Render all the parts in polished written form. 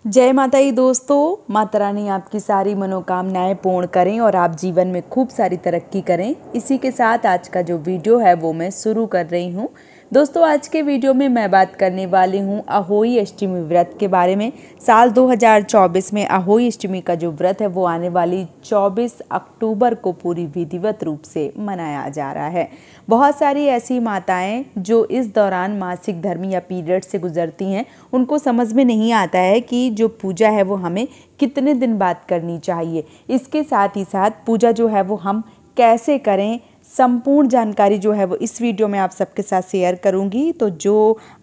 जय माता दी दोस्तों। माता रानी आपकी सारी मनोकामनाएं पूर्ण करें और आप जीवन में खूब सारी तरक्की करें। इसी के साथ आज का जो वीडियो है वो मैं शुरू कर रही हूँ। दोस्तों आज के वीडियो में मैं बात करने वाली हूँ अहोई अष्टमी व्रत के बारे में। साल 2024 में अहोई अष्टमी का जो व्रत है वो आने वाली 24 अक्टूबर को पूरी विधिवत रूप से मनाया जा रहा है। बहुत सारी ऐसी माताएं जो इस दौरान मासिक धर्म या पीरियड से गुजरती हैं, उनको समझ में नहीं आता है कि जो पूजा है वो हमें कितने दिन बाद करनी चाहिए। इसके साथ ही साथ पूजा जो है वो हम कैसे करें, संपूर्ण जानकारी जो है वो इस वीडियो में आप सबके साथ शेयर करूंगी। तो जो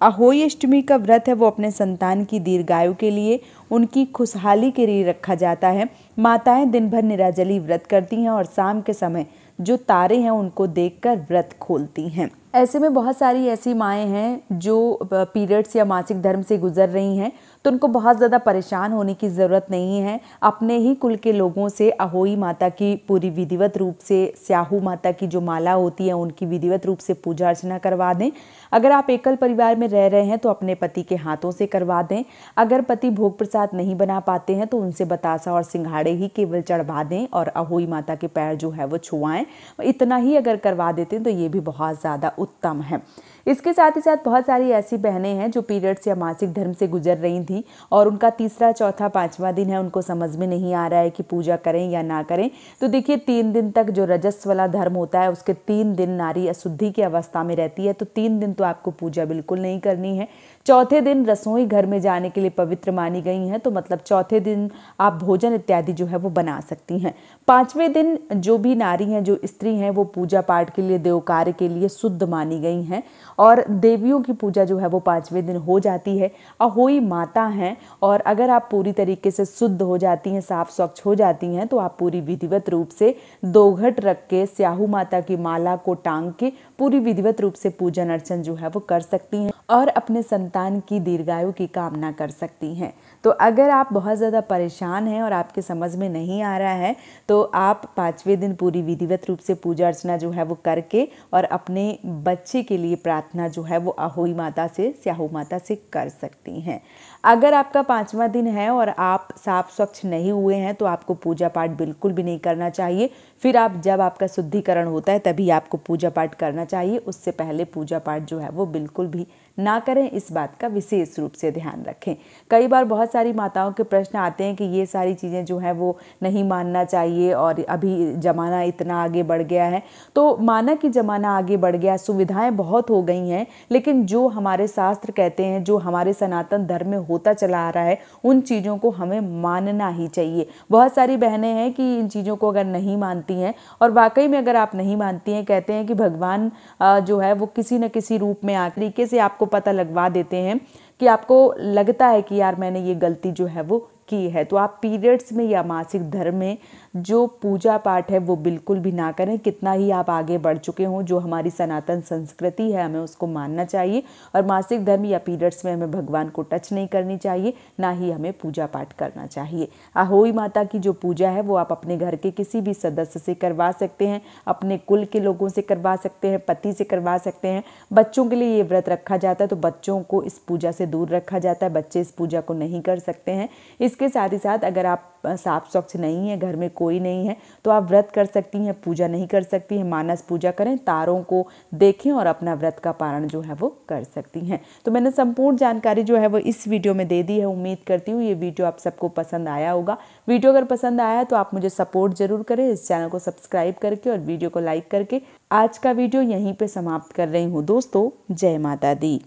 अहोई अष्टमी का व्रत है वो अपने संतान की दीर्घायु के लिए, उनकी खुशहाली के लिए रखा जाता है। माताएं दिन भर निराजली व्रत करती हैं और शाम के समय जो तारे हैं उनको देखकर व्रत खोलती हैं। ऐसे में बहुत सारी ऐसी माएँ हैं जो पीरियड्स या मासिक धर्म से गुजर रही हैं, तो उनको बहुत ज़्यादा परेशान होने की ज़रूरत नहीं है। अपने ही कुल के लोगों से अहोई माता की पूरी विधिवत रूप से, स्याहू माता की जो माला होती है उनकी विधिवत रूप से पूजा अर्चना करवा दें। अगर आप एकल परिवार में रह रहे हैं तो अपने पति के हाथों से करवा दें। अगर पति भोग प्रसाद नहीं बना पाते हैं तो उनसे बतासा और सिंघाड़े ही केवल चढ़वा दें और अहोई माता के पैर जो है वो छुआएं। इतना ही अगर करवा देते हैं तो ये भी बहुत ज़्यादा उत्तम है। इसके साथ ही साथ बहुत सारी ऐसी बहनें हैं जो पीरियड्स या मासिक धर्म से गुजर रही थी और उनका तीसरा, चौथा, पांचवा दिन है, उनको समझ में नहीं आ रहा है कि पूजा करें या ना करें। तो देखिए 3 दिन तक जो रजस वाला धर्म होता है उसके 3 दिन नारी अशुद्धि की अवस्था में रहती है, तो 3 दिन तो आपको पूजा बिल्कुल नहीं करनी है। चौथे दिन रसोई घर में जाने के लिए पवित्र मानी गई हैं, तो मतलब चौथे दिन आप भोजन इत्यादि जो है वो बना सकती हैं। 5वें दिन जो भी नारी हैं, जो स्त्री हैं, वो पूजा पाठ के लिए, देव कार्य के लिए शुद्ध मानी गई हैं और देवियों की पूजा जो है वो 5वें दिन हो जाती है। अहोई माता हैं और अगर आप पूरी तरीके से शुद्ध हो जाती हैं, साफ स्वच्छ हो जाती हैं, तो आप पूरी विधिवत रूप से 2 घट रख के स्याहू माता की माला को टांग के पूरी विधिवत रूप से पूजन अर्चन जो है वो कर सकती हैं और अपने संतान की दीर्घायु की कामना कर सकती हैं। तो अगर आप बहुत ज़्यादा परेशान हैं और आपके समझ में नहीं आ रहा है तो आप 5वें दिन पूरी विधिवत रूप से पूजा अर्चना जो है वो करके और अपने बच्चे के लिए प्रार्थना जो है वो अहोई माता से, स्याहू माता से कर सकती हैं। अगर आपका 5वां दिन है और आप साफ स्वच्छ नहीं हुए हैं तो आपको पूजा पाठ बिल्कुल भी नहीं करना चाहिए। फिर आप जब आपका शुद्धिकरण होता है तभी आपको पूजा पाठ करना चाहिए। उससे पहले पूजा पाठ जो है वो बिल्कुल भी ना करें, इस बात का विशेष रूप से ध्यान रखें। कई बार बहुत सारी माताओं के प्रश्न आते हैं कि ये सारी चीज़ें जो है वो नहीं मानना चाहिए और अभी ज़माना इतना आगे बढ़ गया है। तो माना कि ज़माना आगे बढ़ गया, सुविधाएं बहुत हो गई हैं, लेकिन जो हमारे शास्त्र कहते हैं, जो हमारे सनातन धर्म में होता चला आ रहा है, उन चीज़ों को हमें मानना ही चाहिए। बहुत सारी बहनें हैं कि इन चीज़ों को अगर नहीं मानती हैं, और वाकई में अगर आप नहीं मानती हैं, कहते हैं कि भगवान जो है वो किसी न किसी रूप में तरीके से आपको पता लगवा देते हैं कि आपको लगता है कि यार मैंने ये गलती जो है वो की है। तो आप पीरियड्स में या मासिक धर्म में जो पूजा पाठ है वो बिल्कुल भी ना करें। कितना ही आप आगे बढ़ चुके हों, जो हमारी सनातन संस्कृति है हमें उसको मानना चाहिए और मासिक धर्म या पीरियड्स में हमें भगवान को टच नहीं करनी चाहिए, ना ही हमें पूजा पाठ करना चाहिए। अहोई माता की जो पूजा है वो आप अपने घर के किसी भी सदस्य से करवा सकते हैं, अपने कुल के लोगों से करवा सकते हैं, पति से करवा सकते हैं। बच्चों के लिए ये व्रत रखा जाता है तो बच्चों को इस पूजा से दूर रखा जाता है, बच्चे इस पूजा को नहीं कर सकते हैं। इसके साथ ही साथ अगर आप साफ स्वच्छ नहीं है, घर में कोई नहीं है, तो आप व्रत कर सकती हैं, पूजा नहीं कर सकती हैं, मानस पूजा करें, तारों को देखें और अपना व्रत का पारण जो है वो कर सकती हैं। तो मैंने संपूर्ण जानकारी जो है वो इस वीडियो में दे दी है। उम्मीद करती हूँ ये वीडियो आप सबको पसंद आया होगा। वीडियो अगर पसंद आया है तो आप मुझे सपोर्ट जरूर करें, इस चैनल को सब्सक्राइब करके और वीडियो को लाइक करके। आज का वीडियो यहीं पर समाप्त कर रही हूँ दोस्तों। जय माता दी।